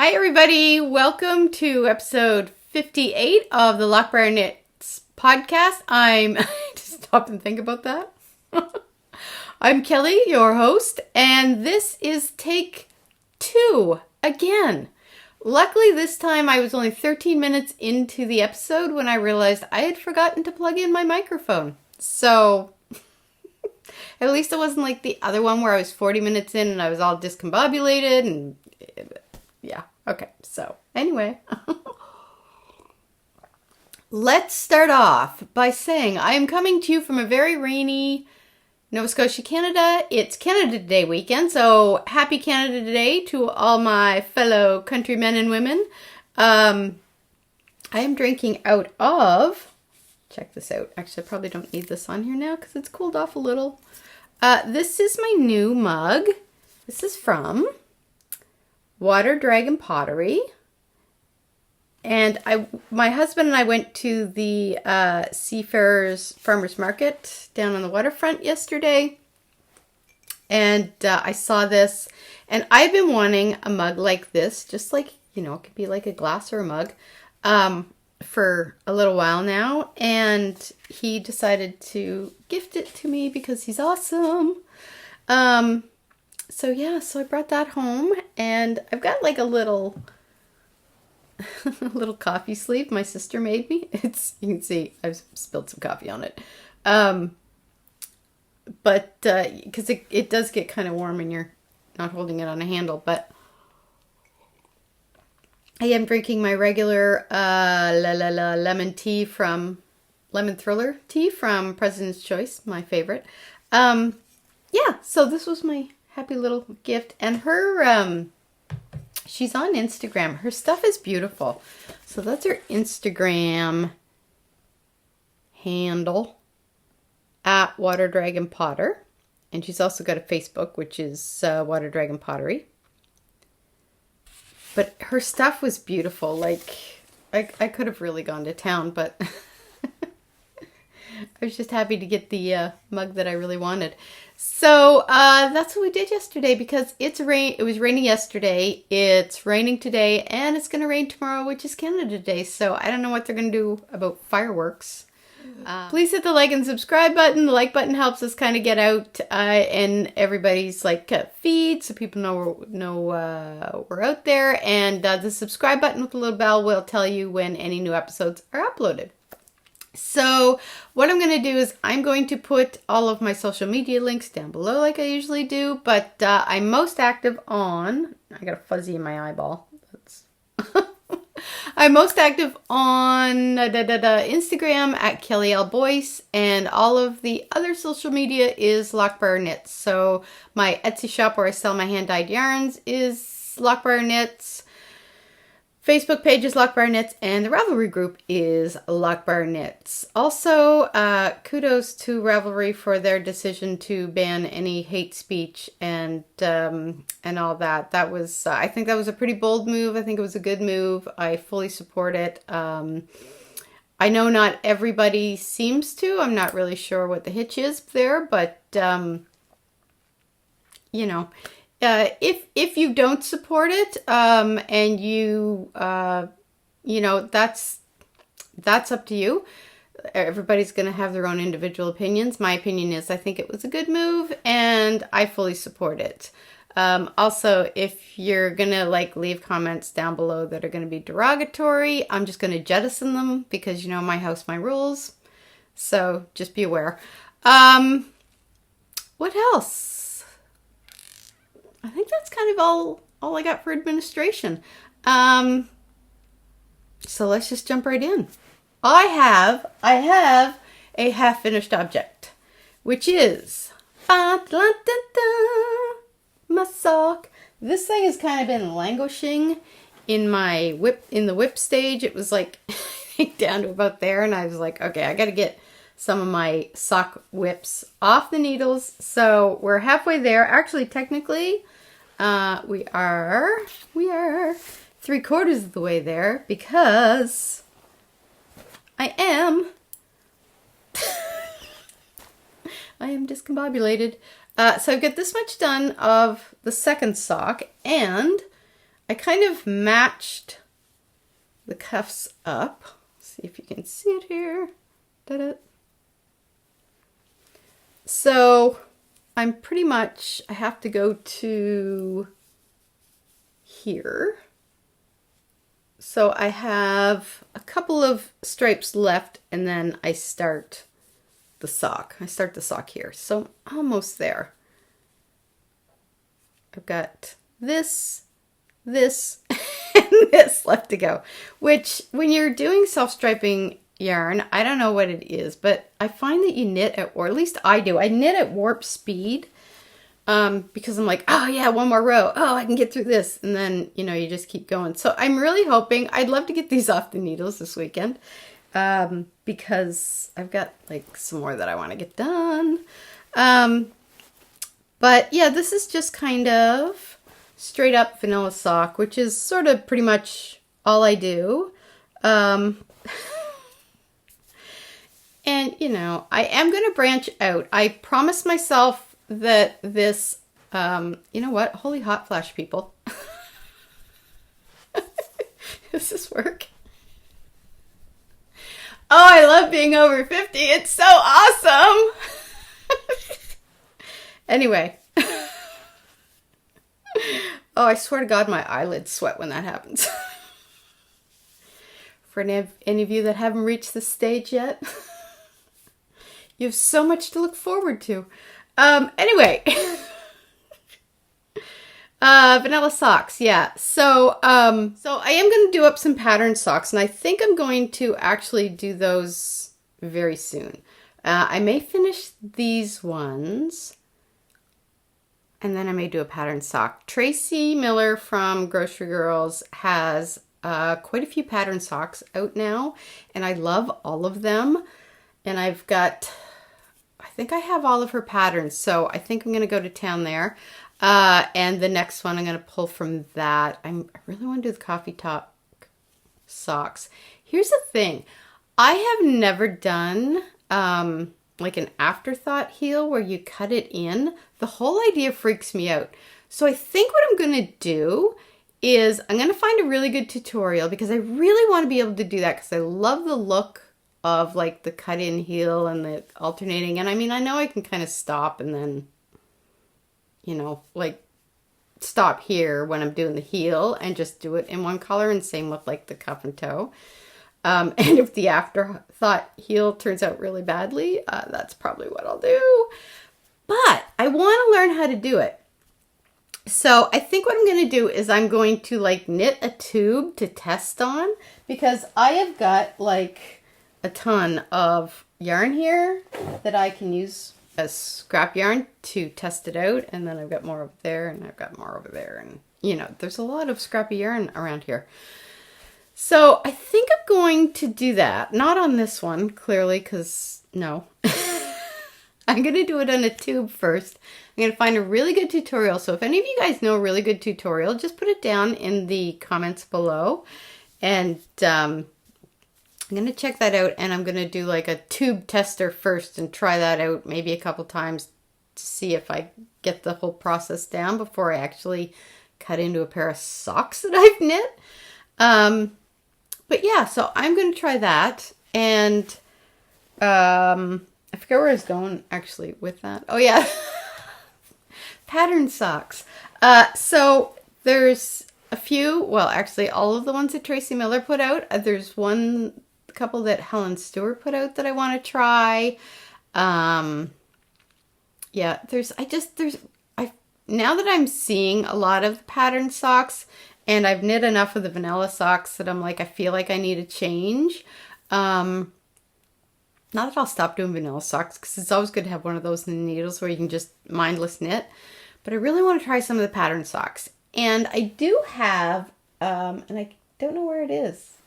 Hi everybody, welcome to episode 58 of the Loch Briar Knits podcast. I just stop and think about that. I'm Kelly, your host, and this is take 2 again. Luckily this time I was only 13 minutes into the episode when I realized I had forgotten to plug in my microphone. So at least it wasn't like the other one where I was 40 minutes in and I was all discombobulated and yeah. Okay. So anyway, let's start off by saying I am coming to you from a very rainy Nova Scotia, Canada. It's Canada Day weekend, so happy Canada Day to all my fellow countrymen and women. I am drinking out of, check this out. Actually, I probably don't need this on here now because it's cooled off a little. This is my new mug. This is from Water Dragon Pottery. And my husband and I went to the Seafarers Farmers Market down on the waterfront yesterday. And I saw this. And I've been wanting a mug like this. Just like, you know, it could be like a glass or a mug. For a little while now. And he decided to gift it to me because he's awesome. So yeah, so I brought that home. And I've got like a little coffee sleeve my sister made me. You can see I've spilled some coffee on it. But because it does get kind of warm when you're not holding it on a handle. But I am drinking my regular lemon thriller tea from President's Choice, my favorite. Yeah, so this was my happy little gift. And her she's on Instagram. Her stuff is beautiful. So that's her Instagram handle, at Water Dragon Potter. And she's also got a Facebook, which is Water Dragon Pottery. But her stuff was beautiful. Like, I could have really gone to town, but I was just happy to get the mug that I really wanted. So that's what we did yesterday because it was raining yesterday, it's raining today, and it's going to rain tomorrow, which is Canada Day. So I don't know what they're going to do about fireworks. Please hit the like and subscribe button. The like button helps us kind of get out in everybody's feed, so people know we're out there. And the subscribe button with the little bell will tell you when any new episodes are uploaded. So what I'm going to do is I'm going to put all of my social media links down below like I usually do, but I'm most active on, I got a fuzzy in my eyeball. I'm most active on Instagram at Kelly L. Boyce, and all of the other social media is Loch Briar Knits. So my Etsy shop where I sell my hand-dyed yarns is Loch Briar Knits. Facebook page is Loch Briar Knits, and the Ravelry group is Loch Briar Knits. Also, kudos to Ravelry for their decision to ban any hate speech and all that. That was, I think that was a pretty bold move. I think it was a good move. I fully support it. I know not everybody seems to. I'm not really sure what the hitch is there, but you know. If you don't support it, and you know, that's up to you. Everybody's going to have their own individual opinions. My opinion is I think it was a good move and I fully support it. Also, if you're going to leave comments down below that are going to be derogatory, I'm just going to jettison them because, you know, my house, my rules. So just be aware. What else? I think that's kind of all I got for administration. So let's just jump right in. I have a half-finished object, which is my sock. This thing has kind of been languishing in the whip stage. It was down to about there, and I was like, okay, I got to get some of my sock whips off the needles. So we're halfway there. Actually, technically, we are 3/4 of the way there because I am discombobulated. So I've got this much done of the second sock, and I kind of matched the cuffs up. See if you can see it here. Da-da. So I'm pretty much, I have to go to here. So I have a couple of stripes left and then I start the sock. I start the sock here. So almost there. I've got this, this, and this left to go. Which, when you're doing self-striping yarn, I don't know what it is, but I find that you knit at, or at least I do, I knit at warp speed. Because I'm like, oh yeah, one more row. Oh, I can get through this. And then, you know, you just keep going. So I'm really hoping, I'd love to get these off the needles this weekend. Because I've got like some more that I want to get done. But yeah, this is just kind of straight up vanilla sock, which is sort of pretty much all I do. And you know, I am going to branch out. I promised myself that this, you know what? Holy hot flash, people. Does this work? Oh, I love being over 50. It's so awesome. Anyway. Oh, I swear to God, my eyelids sweat when that happens. For any of you that haven't reached this stage yet, you have so much to look forward to. Anyway, vanilla socks. Yeah. So I am going to do up some patterned socks, and I think I'm going to actually do those very soon. I may finish these ones, and then I may do a patterned sock. Tracy Miller from Grocery Girls has quite a few patterned socks out now, and I love all of them. And I've got, I think I have all of her patterns, so I think I'm going to go to town there. And the next one I'm going to pull from that. I really want to do the coffee top socks. Here's the thing. I have never done like an afterthought heel where you cut it in. The whole idea freaks me out. So I think what I'm going to do is I'm going to find a really good tutorial, because I really want to be able to do that, because I love the look of like the cut in heel and the alternating. And I mean, I know I can kind of stop and then, you know, like stop here when I'm doing the heel and just do it in one color, and same with like the cuff and toe. And if the afterthought heel turns out really badly, that's probably what I'll do. But I want to learn how to do it. So I think what I'm going to do is I'm going to like knit a tube to test on, because I have got like a ton of yarn here that I can use as scrap yarn to test it out. And then I've got more over there, and I've got more over there. And, you know, there's a lot of scrappy yarn around here. So I think I'm going to do that. Not on this one, clearly, because no. I'm going to do it on a tube first. I'm going to find a really good tutorial. So if any of you guys know a really good tutorial, just put it down in the comments below. And I'm going to check that out, and I'm going to do like a tube tester first and try that out maybe a couple times to see if I get the whole process down before I actually cut into a pair of socks that I've knit. But yeah, so I'm going to try that, and I forget where I was going actually with that. Oh yeah, pattern socks. So there's a few, well actually all of the ones that Tracy Miller put out. There's a couple that Helen Stewart put out that I want to try. Yeah, now that I'm seeing a lot of pattern socks, and I've knit enough of the vanilla socks that I'm like, I feel like I need a change. Not that I'll stop doing vanilla socks, because it's always good to have one of those in the needles where you can just mindless knit. But I really want to try some of the pattern socks. And I do have, and I don't know where it is.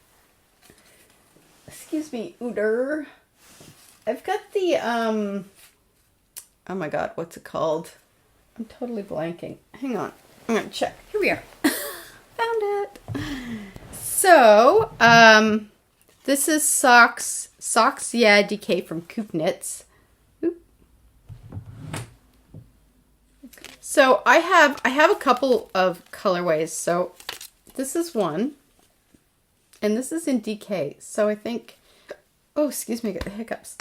Excuse me, Uder. I've got the, oh my God, what's it called? I'm totally blanking. Hang on, I'm going to check. Here we are. Found it. So, this is Socks Yeah DK from Coop Knits. Oop. So I have a couple of colorways. So this is one, and this is in DK. So I think, oh, excuse me, I got the hiccups.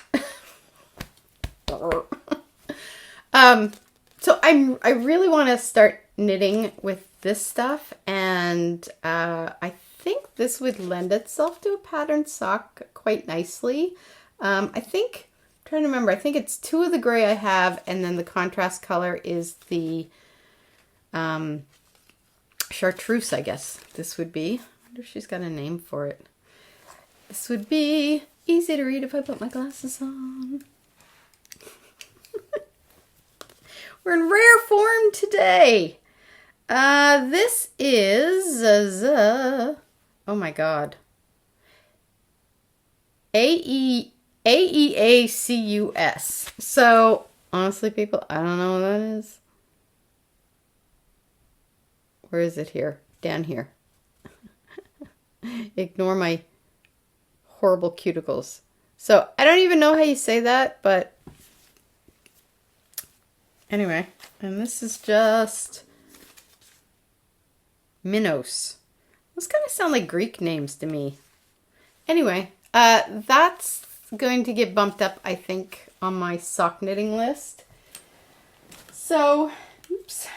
So I really want to start knitting with this stuff, and I think this would lend itself to a patterned sock quite nicely. I'm trying to remember, I think it's 2 of the gray I have, and then the contrast color is the chartreuse, I guess this would be. I wonder if she's got a name for it. This would be easy to read if I put my glasses on. We're in rare form today. This is, oh my God. AEACUS. So, honestly, people, I don't know what that is. Where is it here? Down here. Ignore my horrible cuticles. So, I don't even know how you say that, but anyway, and this is just Minos. Those kind of sound like Greek names to me. Anyway, that's going to get bumped up, I think, on my sock knitting list. So, oops.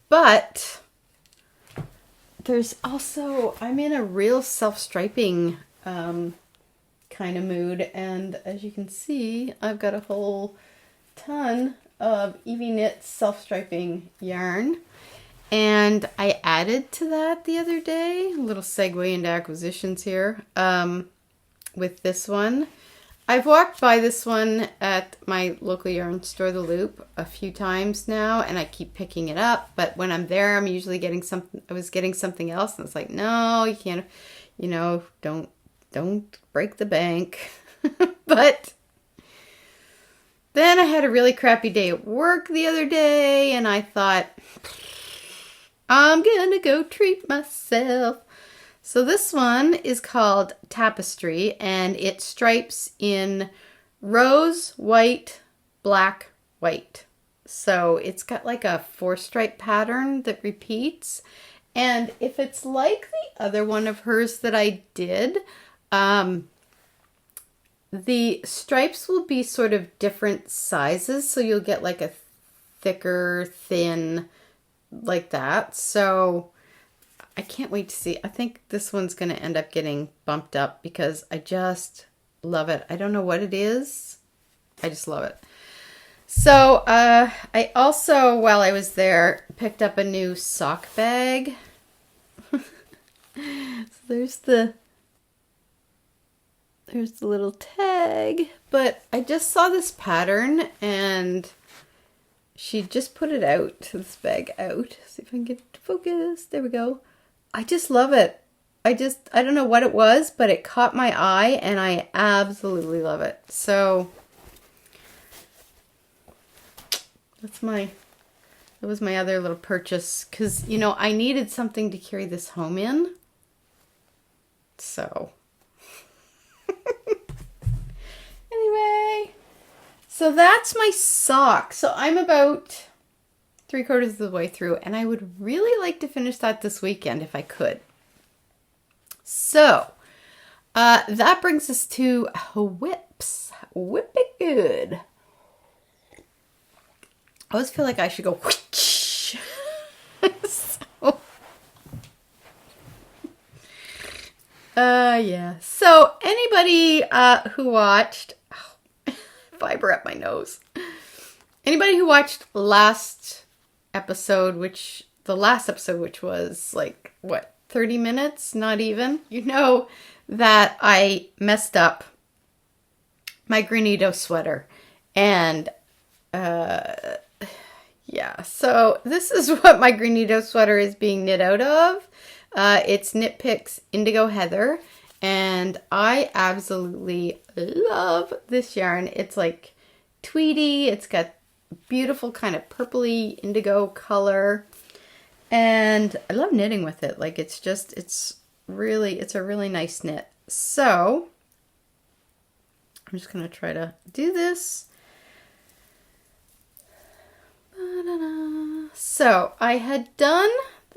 But there's also, I'm in a real self-striping kind of mood, and as you can see, I've got a whole ton of Evie Knit self-striping yarn, and I added to that the other day, a little segue into acquisitions here, with this one. I've walked by this one at my local yarn store, The Loop, a few times now, and I keep picking it up, but when I'm there, I'm usually getting something, I was getting something else, and it's like, no, you can't, you know, don't break the bank. But then I had a really crappy day at work the other day, and I thought, I'm gonna go treat myself. So this one is called Tapestry, and it stripes in rose, white, black, white. So it's got like a 4-stripe pattern that repeats. And if it's like the other one of hers that I did, the stripes will be sort of different sizes. So you'll get like a thicker, thin, like that. So I can't wait to see. I think this one's going to end up getting bumped up because I just love it. I don't know what it is. I just love it. So I also, while I was there, picked up a new sock bag. So there's the little tag. But I just saw this pattern and she just put it out, this bag out. See if I can get it to focus. There we go. I just love it. I don't know what it was, but it caught my eye and I absolutely love it. So that was my other little purchase because, you know, I needed something to carry this home in. So anyway, so that's my sock. So I'm about 3/4 of the way through, and I would really like to finish that this weekend if I could. So, that brings us to whips. Whip it good. I always feel like I should go whoosh. Yeah. So, anybody who watched, fiber up my nose. Anybody who watched the last episode, which was like, what, 30 minutes? Not even. You know that I messed up my Granito sweater. And, yeah. So this is what my Granito sweater is being knit out of. It's Knit Picks Indigo Heather. And I absolutely love this yarn. It's like tweedy. It's got beautiful kind of purpley indigo color. And I love knitting with it. Like it's a really nice knit. So I'm just going to try to do this. So I had done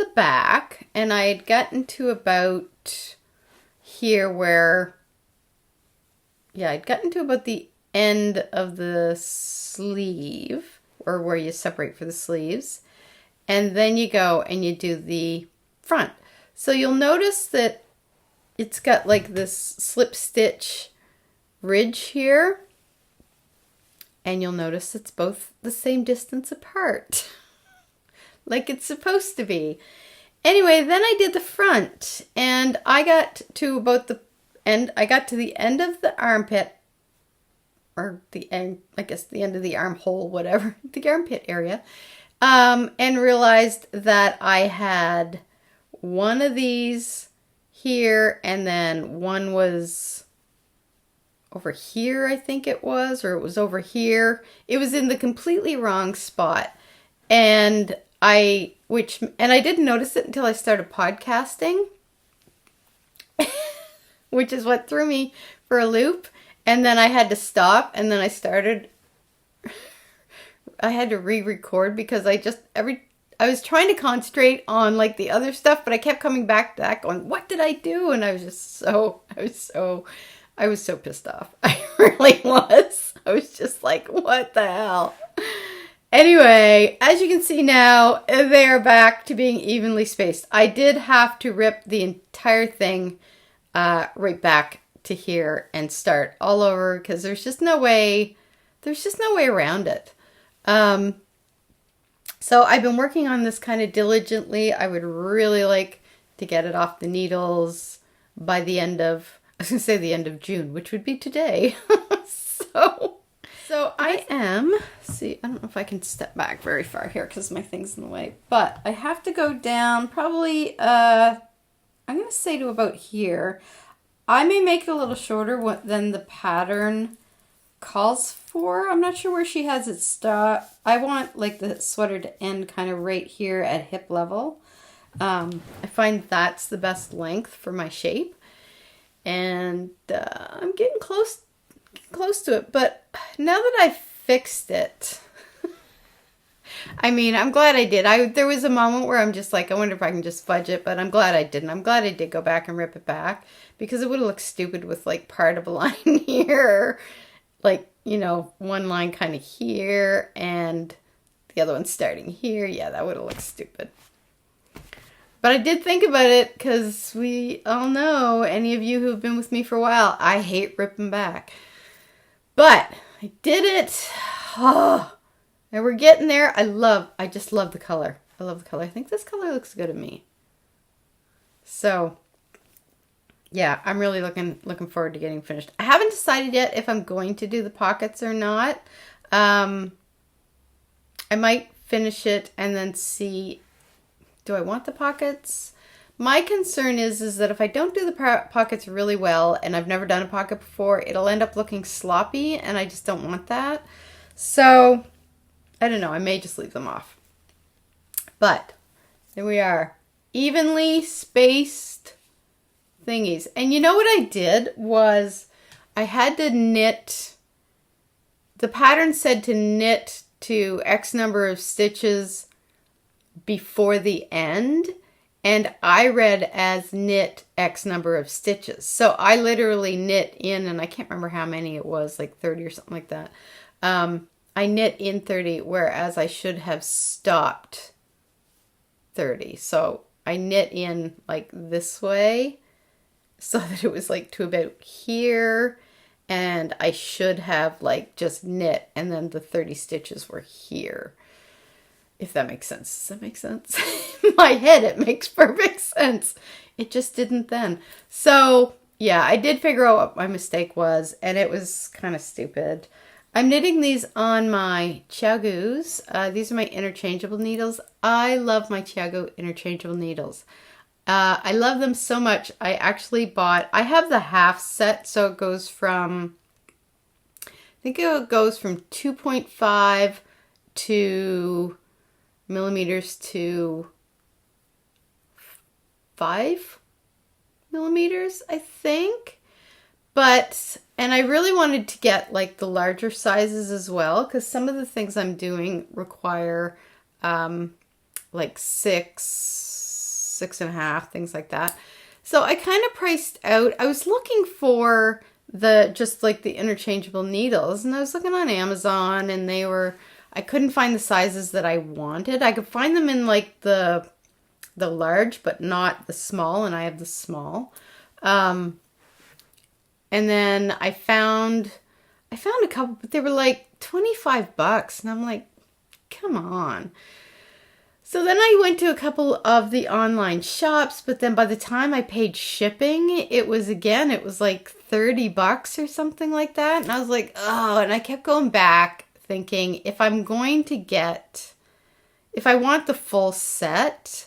the back, and I had gotten to about here where, yeah, I'd gotten to about the end of the sleeve, or where you separate for the sleeves. And then you go and you do the front. So you'll notice that it's got like this slip stitch ridge here. And you'll notice it's both the same distance apart. Like it's supposed to be. Anyway, then I did the front. And I got to about the end. I got to the end of the armpit. Or the end, I guess the end of the armhole, whatever. The armpit area. And realized that I had one of these here, and then one was over here, I think it was, or it was over here. It was in the completely wrong spot. And I didn't notice it until I started podcasting, which is what threw me for a loop. And then I had to stop, and then I had to re-record because I was trying to concentrate on like the other stuff, but I kept coming back to that going, what did I do? And I was so pissed off. I really was. I was just like, what the hell? Anyway, as you can see now, they are back to being evenly spaced. I did have to rip the entire thing right back to here and start all over because there's just no way around it. So I've been working on this kind of diligently. I would really like to get it off the needles by the end of June, which would be today. So I am, I don't know if I can step back very far here because my thing's in the way, but I have to go down probably, I'm going to say to about here. I may make it a little shorter than the pattern calls for. I'm not sure where she has it stop. I want like the sweater to end kind of right here at hip level. I find that's the best length for my shape. And I'm getting close to it. But now that I've fixed it, I mean, I'm glad I did. There was a moment where I'm just like, I wonder if I can just fudge it, but I'm glad I didn't. I'm glad I did go back and rip it back because it would have looked stupid with like part of a line here, like, you know, one line kind of here and the other one starting here. Yeah, that would have looked stupid. But I did think about it because we all know, any of you who have been with me for a while, I hate ripping back. But I did it. Oh. And we're getting there. I just love the color. I love the color. I think this color looks good to me. So, yeah, I'm really looking forward to getting finished. I haven't decided yet if I'm going to do the pockets or not. I might finish it and then see, do I want the pockets? My concern is that if I don't do the pockets really well, and I've never done a pocket before, it'll end up looking sloppy, and I just don't want that. So I don't know. I may just leave them off. But there we are. Evenly spaced thingies. And you know what I did was I had to knit. The pattern said to knit to X number of stitches before the end. And I read as knit X number of stitches. So I literally knit in, and I can't remember how many it was, like 30 or something like that. I knit in 30, whereas I should have stopped 30. So I knit in like this way so that it was like to about here. And I should have like just knit and then the 30 stitches were here. If that makes sense. Does that make sense? In my head, it makes perfect sense. It just didn't then. So yeah, I did figure out what my mistake was, and it was kind of stupid. I'm knitting these on my Chiaogus. These are my interchangeable needles. I love my Chiago interchangeable needles. I love them so much. I have the half set, so it goes from, I think it goes from 2.5 to millimeters to 5 millimeters, I think. And I really wanted to get like the larger sizes as well, because some of the things I'm doing require like 6 6.5, things like that. So I kind of priced out. I was looking for just like the interchangeable needles, and I was looking on Amazon, and I couldn't find the sizes that I wanted. I could find them in like the large, but not the small, and I have the small. And then I found a couple, but they were like $25, and I'm like, come on. So then I went to a couple of the online shops, but then by the time I paid shipping, it was like $30 or something like that. And I was like, oh, and I kept going back thinking, if I want the full set,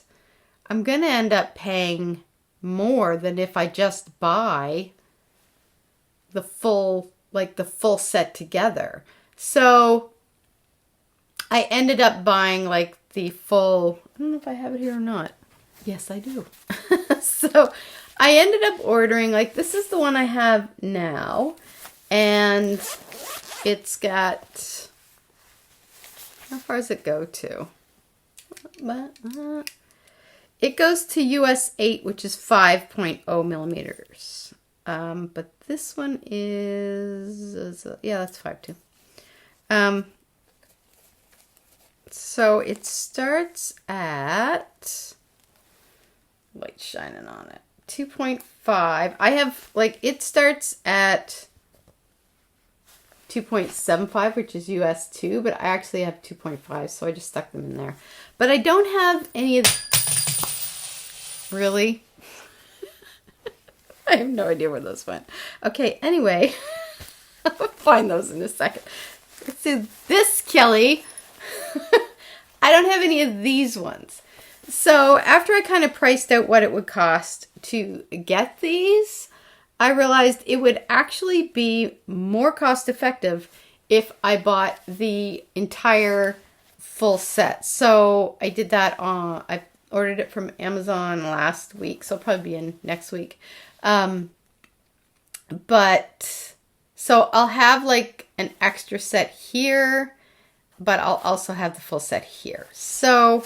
I'm going to end up paying more than if I just buy the full set together. So I ended up buying like the full, I don't know if I have it here or not. Yes, I do. So I ended up ordering, like, this is the one I have now. And it's got, how far does it go to? It goes to US 8, which is 5.0 millimeters. But this one is, yeah, that's 5.2. So it starts at, light shining on it, 2.5. I have, like, it starts at 2.75, which is US 2, but I actually have 2.5, so I just stuck them in there. But I don't have any of, really? I have no idea where those went. Okay, anyway, I'll find those in a second. Let's see, this, Kelly. I don't have any of these ones. So after I kind of priced out what it would cost to get these, I realized it would actually be more cost effective if I bought the entire full set. So I did that I ordered it from Amazon last week, so it'll probably be in next week. But so I'll have like an extra set here, but I'll also have the full set here. So,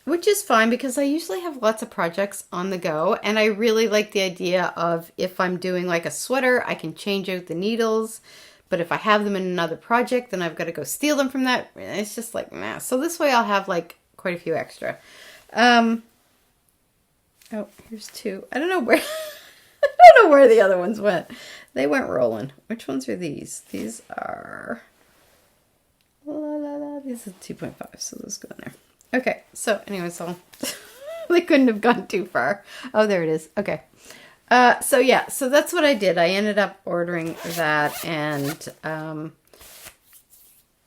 which is fine because I usually have lots of projects on the go, and I really like the idea of, if I'm doing like a sweater, I can change out the needles, but if I have them in another project, then I've got to go steal them from that. It's just like, nah. So this way I'll have like quite a few extra. Oh, here's two. I don't know where, I don't know where the other ones went. They went rolling. Which ones are these? These are, these are 2.5, so those go in there. Okay, so anyways, they couldn't have gone too far. Oh, there it is. Okay. So yeah, so that's what I did. I ended up ordering that, and I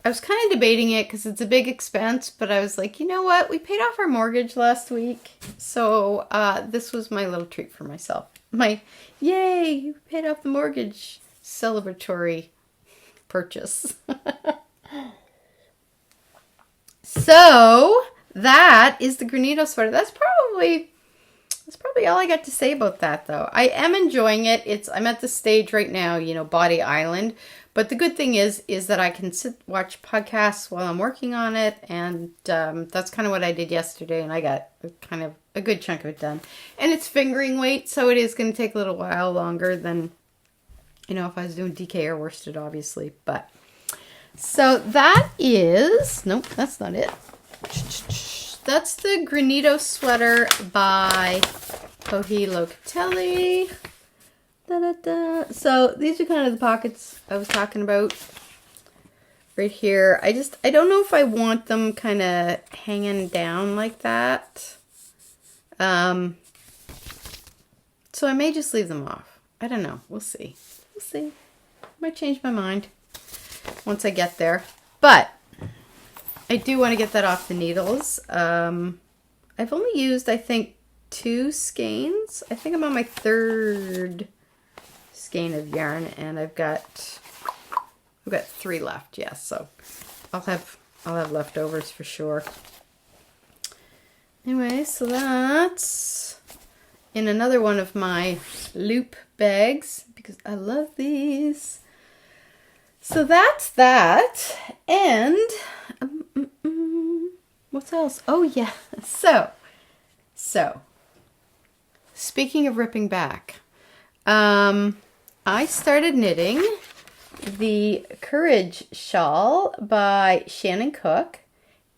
was kind of debating it because it's a big expense, but I was like, you know what? We paid off our mortgage last week, so this was my little treat for myself. My, yay, you paid off the mortgage celebratory purchase. So that is the Granito sweater. That's probably all I got to say about that, though. I am enjoying it. I'm at the stage right now, Body Island. But the good thing is that I can watch podcasts while I'm working on it, and that's kind of what I did yesterday, and I got kind of a good chunk of it done. And it's fingering weight, so it is going to take a little while longer than, if I was doing DK or worsted, obviously. But so that is, nope, that's not it. That's the Granito sweater by Cohi Locatelli. So these are kind of the pockets I was talking about right here. I don't know if I want them kind of hanging down like that. So I may just leave them off. I don't know. We'll see. Might change my mind once I get there. But I do want to get that off the needles. I've only used, I think, 2 skeins. I think I'm on my 3rd skein of yarn, and I've got 3 left. Yes, so I'll have leftovers for sure. Anyway, so that's in another one of my loop bags because I love these. So that's that, and what else? Oh yeah, so So, speaking of ripping back, I started knitting the Courage shawl by Shannon Cook.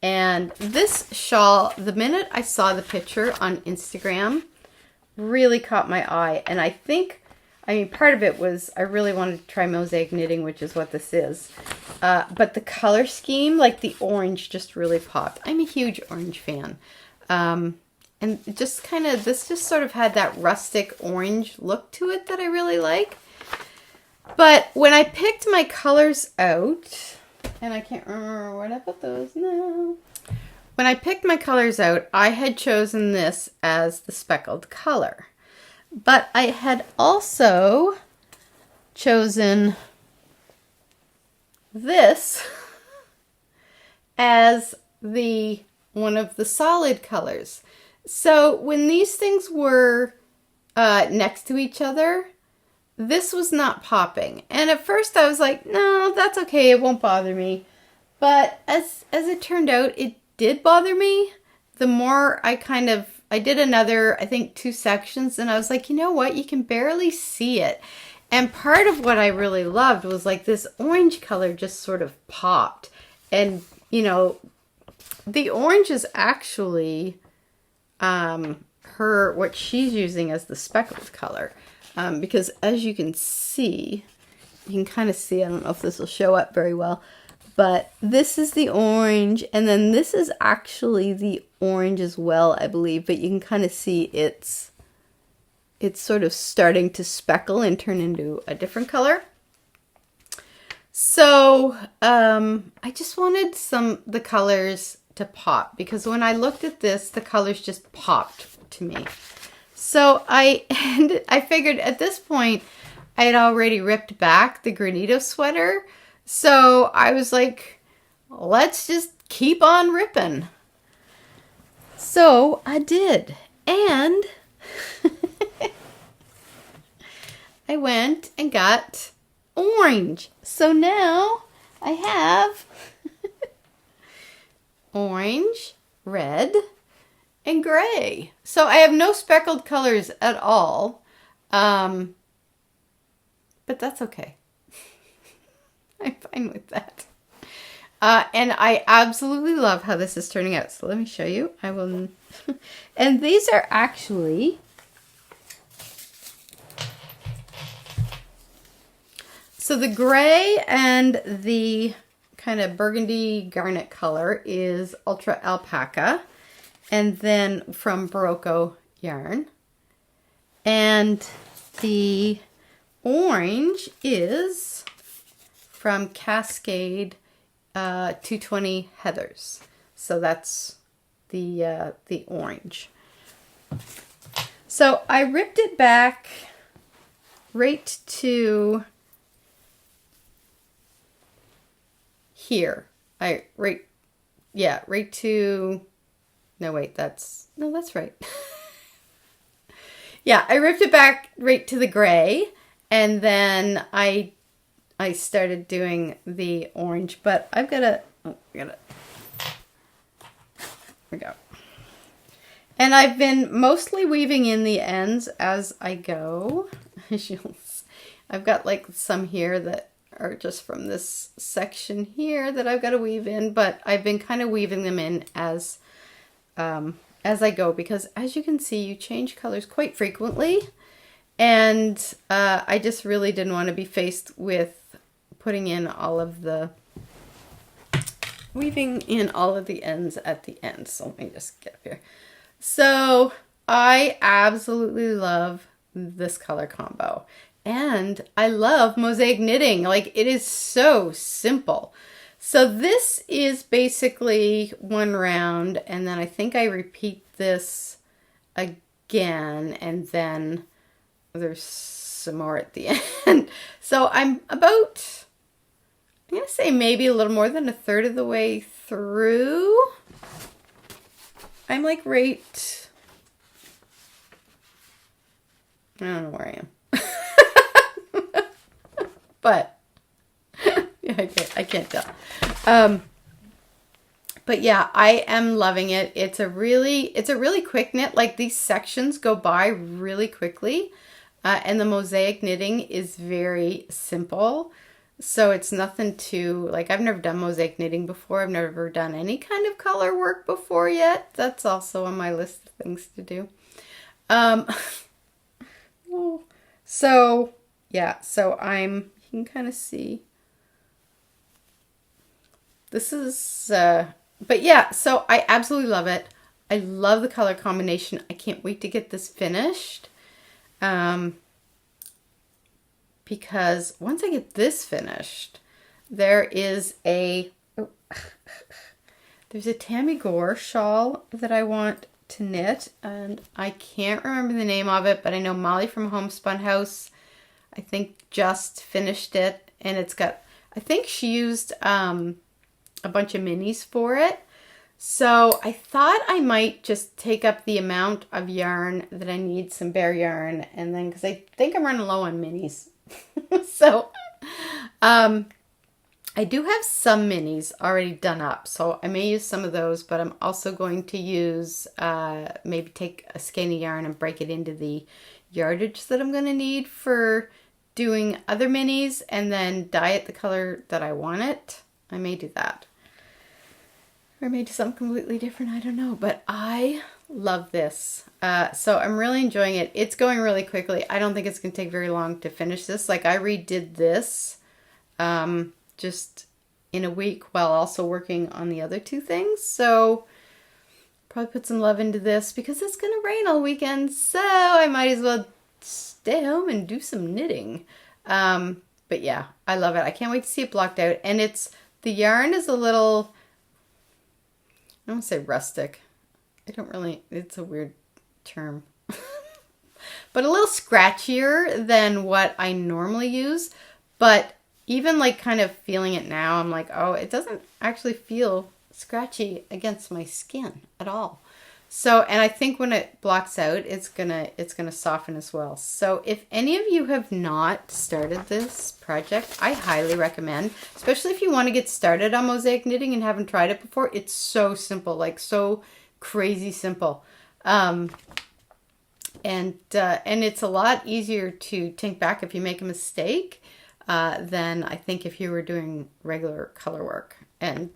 And this shawl, the minute I saw the picture on Instagram, really caught my eye. And I think, I mean, part of it was I really wanted to try mosaic knitting, which is what this is. But the color scheme, like the orange, just really popped. I'm a huge orange fan. And just kind of, this just sort of had that rustic orange look to it that I really like. But when I picked my colors out, and I can't remember where I put those now. When I picked my colors out, I had chosen this as the speckled color. But I had also chosen this as the one of the solid colors. So when these things were next to each other, this was not popping. And at first I was like, no, that's okay, it won't bother me. But as it turned out, it did bother me. The more I did another, I think 2 sections, and I was like, you know what, you can barely see it. And part of what I really loved was like this orange color just sort of popped. And, you know, the orange is actually what she's using as the speckled color. Because as you can see, you can kind of see, I don't know if this will show up very well, but this is the orange, and then this is actually the orange as well, I believe, but you can kind of see it's sort of starting to speckle and turn into a different color. So I just wanted the colors to pop, because when I looked at this, the colors just popped to me. So I figured at this point I had already ripped back the granito sweater. So I was like, let's just keep on ripping. So I did. And I went and got orange. So now I have orange, red, and gray. So I have no speckled colors at all. But that's okay. I'm fine with that. And I absolutely love how this is turning out. So let me show you. I will. And these are actually, so the gray and the kind of burgundy garnet color is Ultra Alpaca, and then from Barocco yarn. And the orange is from Cascade 220 Heathers. So that's the orange. So I ripped it back right to here. Right to, no wait, that's right. Yeah, I ripped it back right to the gray, and then I started doing the orange, but here we go. And I've been mostly weaving in the ends as I go. I've got like some here that are just from this section here that I've got to weave in, but I've been kind of weaving them in as I go, because as you can see, you change colors quite frequently. And I just really didn't want to be faced with weaving in all of the ends at the end. So let me just get up here. So I absolutely love this color combo. And I love mosaic knitting. Like, it is so simple. So this is basically one round, and then I think I repeat this again, and then there's some more at the end. So I'm going to say maybe a little more than a third of the way through. I'm like right, I don't know where I am. But yeah, I can't tell. But yeah, I am loving it. It's a really quick knit. Like these sections go by really quickly. And the mosaic knitting is very simple. So it's nothing too, like I've never done mosaic knitting before. I've never done any kind of color work before yet. That's also on my list of things to do. So yeah, so you can kind of see. This is, but yeah, so I absolutely love it. I love the color combination. I can't wait to get this finished. Because once I get this finished, there is there's a Tammy Gore shawl that I want to knit, and I can't remember the name of it, but I know Molly from Homespun House, I think, just finished it, and it's got, I think she used a bunch of minis for it. So I thought I might just take up the amount of yarn that I need, some bare yarn, and then, because I think I'm running low on minis. So I do have some minis already done up, so I may use some of those, but I'm also going to use, maybe take a skein of yarn and break it into the yardage that I'm going to need for doing other minis, and then dye it the color that I want it. I may do that. Or I may do something completely different, I don't know, but I love this. So I'm really enjoying it. It's going really quickly. I don't think it's going to take very long to finish this. Like I redid this just in a week while also working on the other two things. So probably put some love into this because it's going to rain all weekend. So I might as well stay home and do some knitting. But yeah, I love it. I can't wait to see it blocked out. And the yarn is a little, I don't want to say rustic. It's a weird term. But a little scratchier than what I normally use. But even like kind of feeling it now, I'm like, oh, it doesn't actually feel scratchy against my skin at all. So, and I think when it blocks out, it's gonna soften as well. So if any of you have not started this project, I highly recommend, especially if you want to get started on mosaic knitting and haven't tried it before. It's so simple, like so crazy simple. And it's a lot easier to think back if you make a mistake than I think if you were doing regular color work. And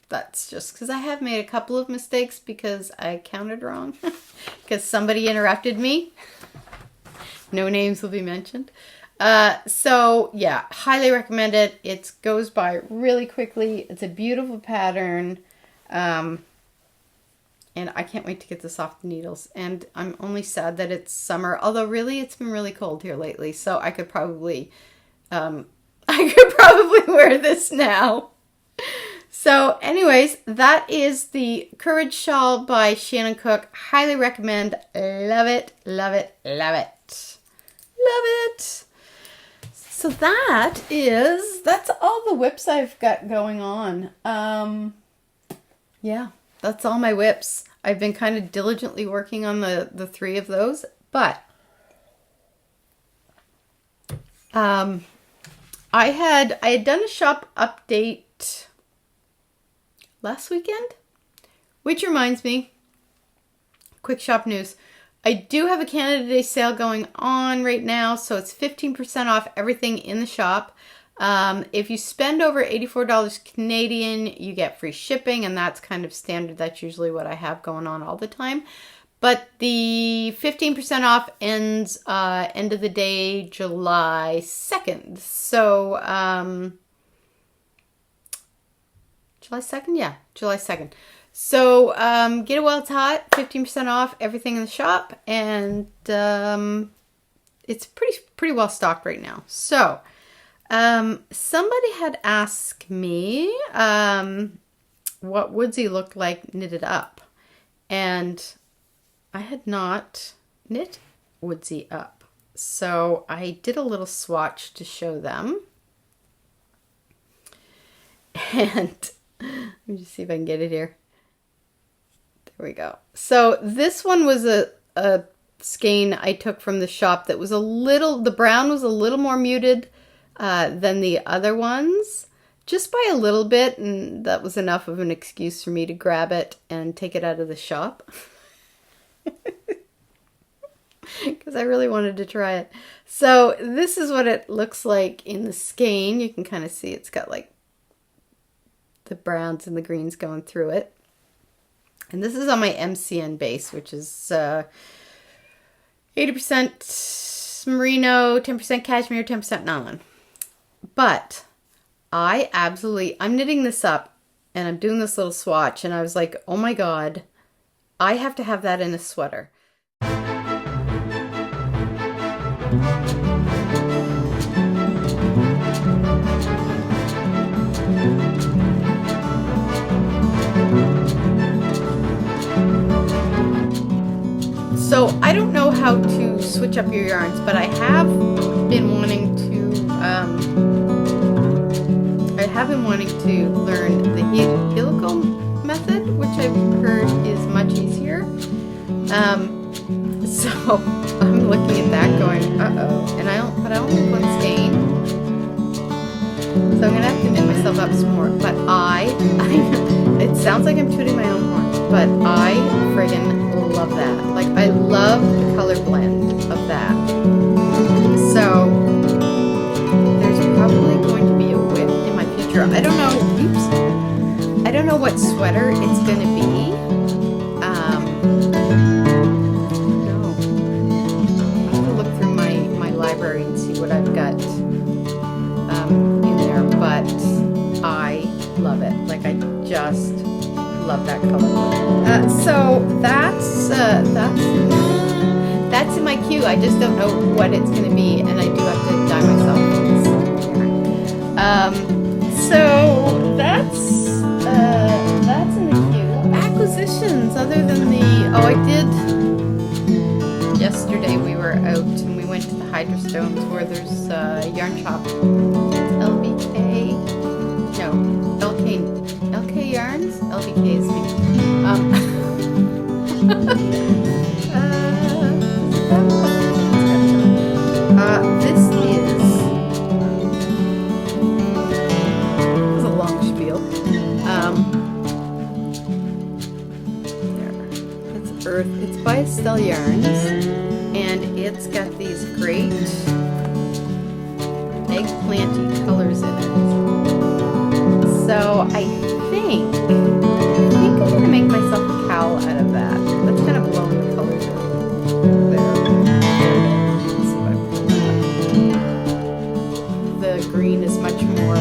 that's just because I have made a couple of mistakes because I counted wrong because somebody interrupted me. No names will be mentioned. So yeah, highly recommend it. It goes by really quickly. It's a beautiful pattern. And I can't wait to get this off the needles. And I'm only sad that it's summer, although really it's been really cold here lately. So I could probably wear this now. So anyways, that is the Courage Shawl by Shannon Cook. Highly recommend. Love it, love it, love it. Love it. So that's all the whips I've got going on. Yeah, that's all my whips. I've been kind of diligently working on the three of those, but I had done a shop update last weekend, which reminds me, quick shop news. I do have a Canada Day sale going on right now, so it's 15% off everything in the shop. If you spend over $84 Canadian, you get free shipping, and that's kind of standard. That's usually what I have going on all the time. But the 15% off ends end of the day, July 2nd. So, July 2nd? Yeah, July 2nd. So, get it while it's hot, 15% off everything in the shop, and it's pretty well stocked right now. So, somebody had asked me what Woodsy looked like knitted up, and I had not knit Woodsy up. So I did a little swatch to show them. And let me just see if I can get it here. There we go. So this one was a skein I took from the shop that was the brown was a little more muted than the other ones. just by a little bit, and that was enough of an excuse for me to grab it and take it out of the shop. Because I really wanted to try it. So this is what it looks like in the skein. You can kind of see it's got like the browns and the greens going through it. And this is on my MCN base, which is 80% merino, 10% cashmere, 10% nylon. But I'm knitting this up and I'm doing this little swatch, and I was like, oh my God, I have to have that in a sweater. So I don't know how to switch up your yarns, but I have been wanting to learn the helical method, which I've heard is much easier. So I'm looking at that going, uh-oh, but I only have one skein. So I'm gonna have to knit myself up some more. But it sounds like I'm tooting my own horn, but I friggin' love that. Like, I love the color blend of that. So there's probably going to be a whip in my future. I don't know what sweater it's gonna be. No. I'll have to look through my library and see what I've got in there, but I love it. Like, I just love that color. So that's in my queue. I just don't know what it's going to be, and I do have to dye myself. So that's in the queue. Acquisitions other than yesterday we were out and we went to the Hydro Stones where there's a yarn shop. LK Yarns? LBK is me. This is a long spiel. It's by Estelle Yarns, and it's got these great eggplanty colors in it. So I think I'm gonna make myself a cowl out of that. That's kind of blowing the colors there. Let's see what I put. The green is much more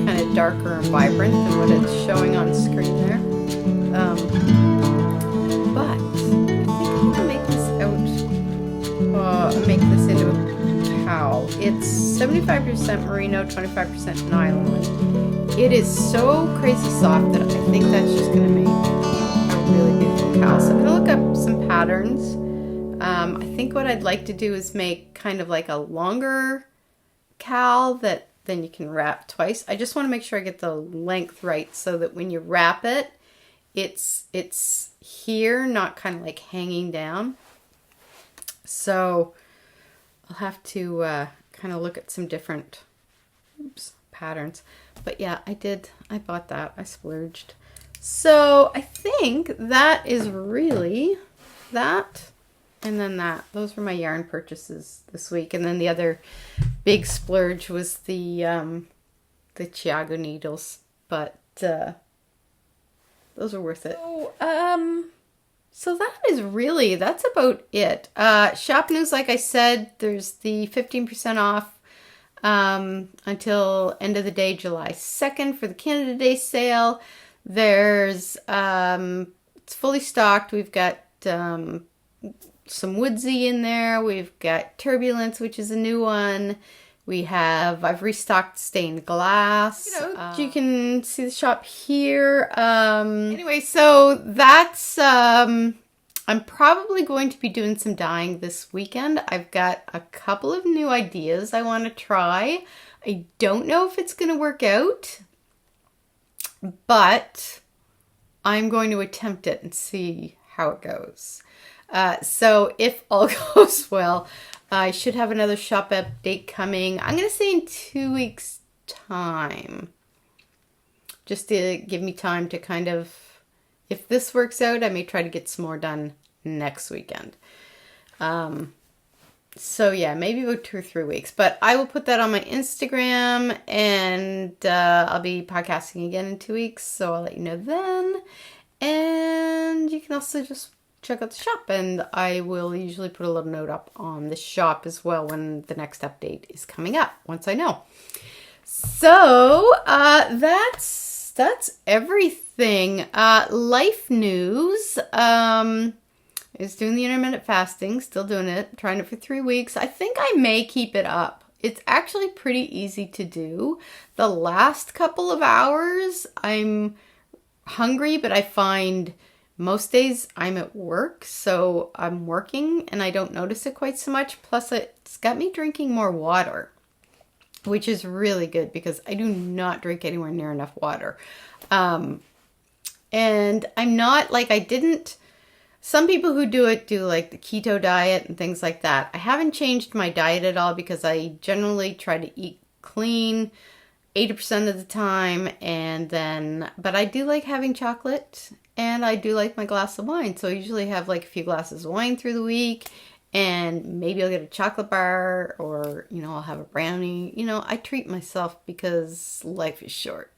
kind of darker and vibrant than what it's showing on screen there. But I think I'm gonna make this into a cowl. It's 75% merino, 25% nylon. It is so crazy soft that I think that's just going to make a really beautiful cowl. So I'm going to look up some patterns. I think what I'd like to do is make kind of like a longer cowl that then you can wrap twice. I just want to make sure I get the length right so that when you wrap it, it's here, not kind of like hanging down. So I'll have to kind of look at some different patterns. But yeah, I bought that. I splurged. So I think that is really that. And then that. Those were my yarn purchases this week. And then the other big splurge was the Chiago needles. But those are worth it. So that's about it. Shop news, like I said, there's the 15% off until end of the day, July 2nd for the Canada Day sale. There's, it's fully stocked. We've got some Woodsy in there. We've got Turbulence, which is a new one. I've restocked stained glass. You can see the shop here. Anyway, so that's, I'm probably going to be doing some dyeing this weekend. I've got a couple of new ideas I want to try. I don't know if it's going to work out, but I'm going to attempt it and see how it goes. So if all goes well, I should have another shop update coming. I'm going to say in 2 weeks' time. just to give me time to kind of, if this works out, I may try to get some more done next weekend. So yeah, maybe about 2 or 3 weeks, but I will put that on my Instagram, and I'll be podcasting again in 2 weeks, so I'll let you know then. And you can also just check out the shop, and I will usually put a little note up on the shop as well when the next update is coming up, once I know. So that's everything. Life news. Is doing the intermittent fasting, still doing it, trying it for 3 weeks. I think I may keep it up. It's actually pretty easy to do. The last couple of hours, I'm hungry, but I find most days I'm at work, so I'm working and I don't notice it quite so much. Plus, it's got me drinking more water, which is really good because I do not drink anywhere near enough water. And I'm not like, I didn't... Some people who do it do like the keto diet and things like that. I haven't changed my diet at all because I generally try to eat clean 80% of the time, but I do like having chocolate, and I do like my glass of wine. So I usually have like a few glasses of wine through the week, and maybe I'll get a chocolate bar, or, I'll have a brownie. I treat myself because life is short.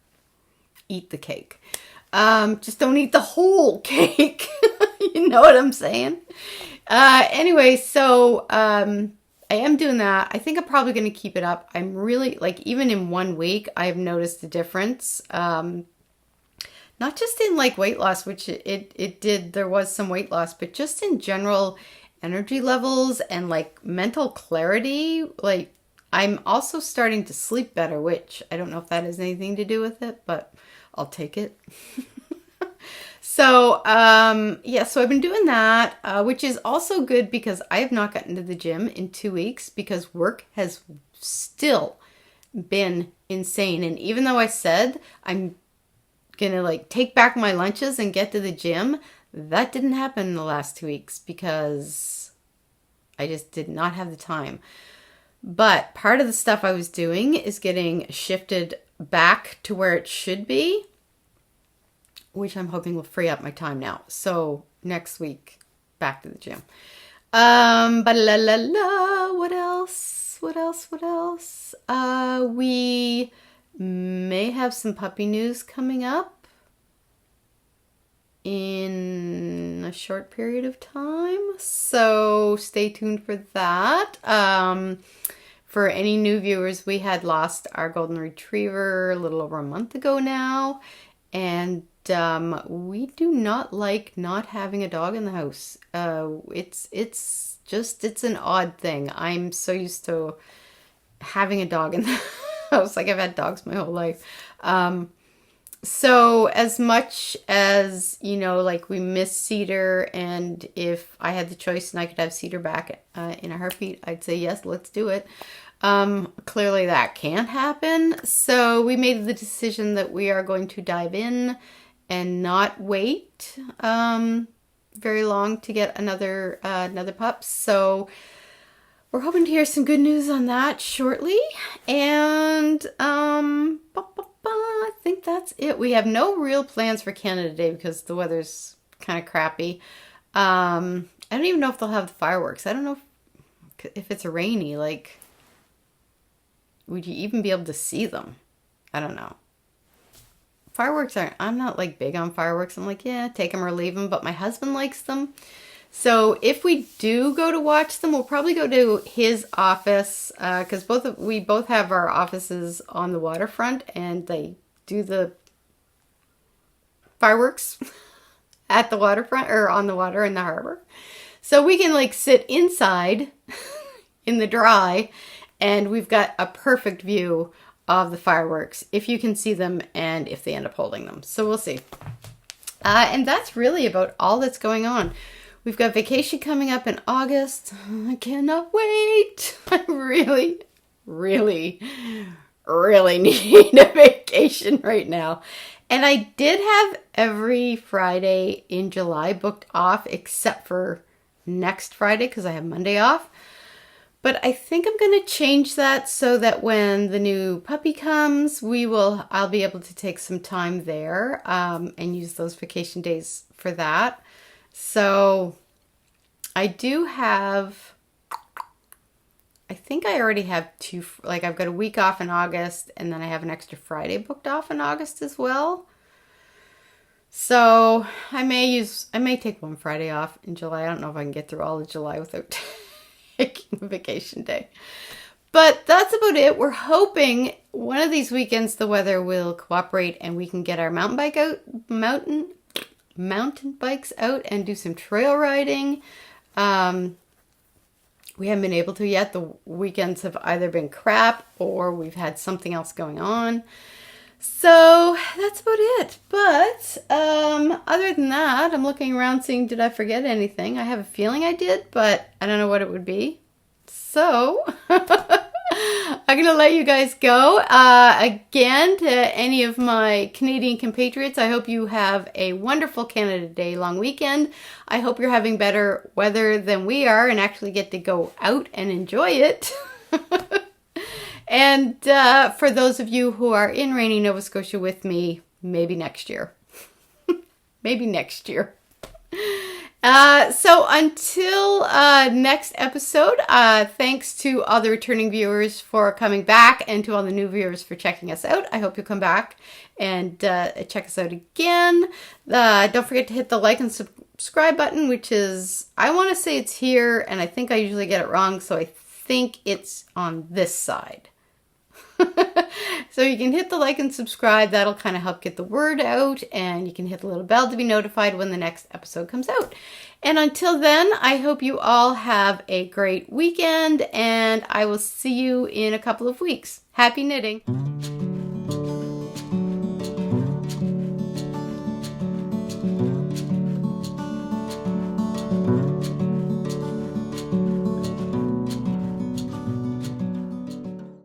Eat the cake. Just don't eat the whole cake. You know what I'm saying? Anyway, so I am doing that. I think I'm probably going to keep it up. I'm really, like, even in 1 week, I've noticed a difference. Not just in, like, weight loss, which it did. There was some weight loss, but just in general energy levels and, like, mental clarity. Like, I'm also starting to sleep better, which I don't know if that has anything to do with it, but I'll take it. So, so I've been doing that, which is also good because I have not gotten to the gym in 2 weeks because work has still been insane. And even though I said I'm going to like take back my lunches and get to the gym, that didn't happen in the last 2 weeks because I just did not have the time. But part of the stuff I was doing is getting shifted back to where it should be, which I'm hoping will free up my time now. So next week, back to the gym. But what else? We may have some puppy news coming up in a short period of time. So stay tuned for that. For any new viewers, we had lost our golden retriever a little over a month ago now. And we do not like not having a dog in the house. It's an odd thing. I'm so used to having a dog in the house. Like, I've had dogs my whole life. So as much as, like, we miss Cedar, and if I had the choice and I could have Cedar back in a heartbeat, I'd say yes, let's do it. Clearly that can't happen. So we made the decision that we are going to dive in and not wait very long to get another pup. So we're hoping to hear some good news on that shortly. And I think that's it. We have no real plans for Canada Day because the weather's kind of crappy. I don't even know if they'll have the fireworks. I don't know if it's rainy. Like, would you even be able to see them? I don't know. Fireworks I'm not like big on fireworks. I'm like, yeah, take them or leave them. But my husband likes them. So if we do go to watch them, we'll probably go to his office. Because we both have our offices on the waterfront. And they do the fireworks at the waterfront or on the water in the harbor. So we can like sit inside in the dry. And we've got a perfect view of the fireworks, if you can see them and if they end up holding them. So we'll see. And that's really about all that's going on. We've got vacation coming up in August. I cannot wait. I really, really, really need a vacation right now. And I did have every Friday in July booked off except for next Friday because I have Monday off. But I think I'm going to change that so that when the new puppy comes, I'll be able to take some time there and use those vacation days for that. So I do have, I think I already have I've got a week off in August, and then I have an extra Friday booked off in August as well. So I may take one Friday off in July. I don't know if I can get through all of July without taking a vacation day. But that's about it. We're hoping one of these weekends the weather will cooperate and we can get our mountain bikes out and do some trail riding. We haven't been able to yet. The weekends have either been crap or we've had something else going on. So that's about it. But other than that, I'm looking around seeing, did I forget anything? I have a feeling I did, but I don't know what it would be. So I'm going to let you guys go. Again, to any of my Canadian compatriots, I hope you have a wonderful Canada Day long weekend. I hope you're having better weather than we are and actually get to go out and enjoy it. And for those of you who are in rainy Nova Scotia with me, maybe next year. Maybe next year. So until next episode, thanks to all the returning viewers for coming back and to all the new viewers for checking us out. I hope you'll come back and check us out again. Don't forget to hit the like and subscribe button, which is, I want to say it's here, and I think I usually get it wrong, so I think it's on this side. So you can hit the like and subscribe. That'll kind of help get the word out, and you can hit the little bell to be notified when the next episode comes out. And until then, I hope you all have a great weekend, and I will see you in a couple of weeks. Happy knitting!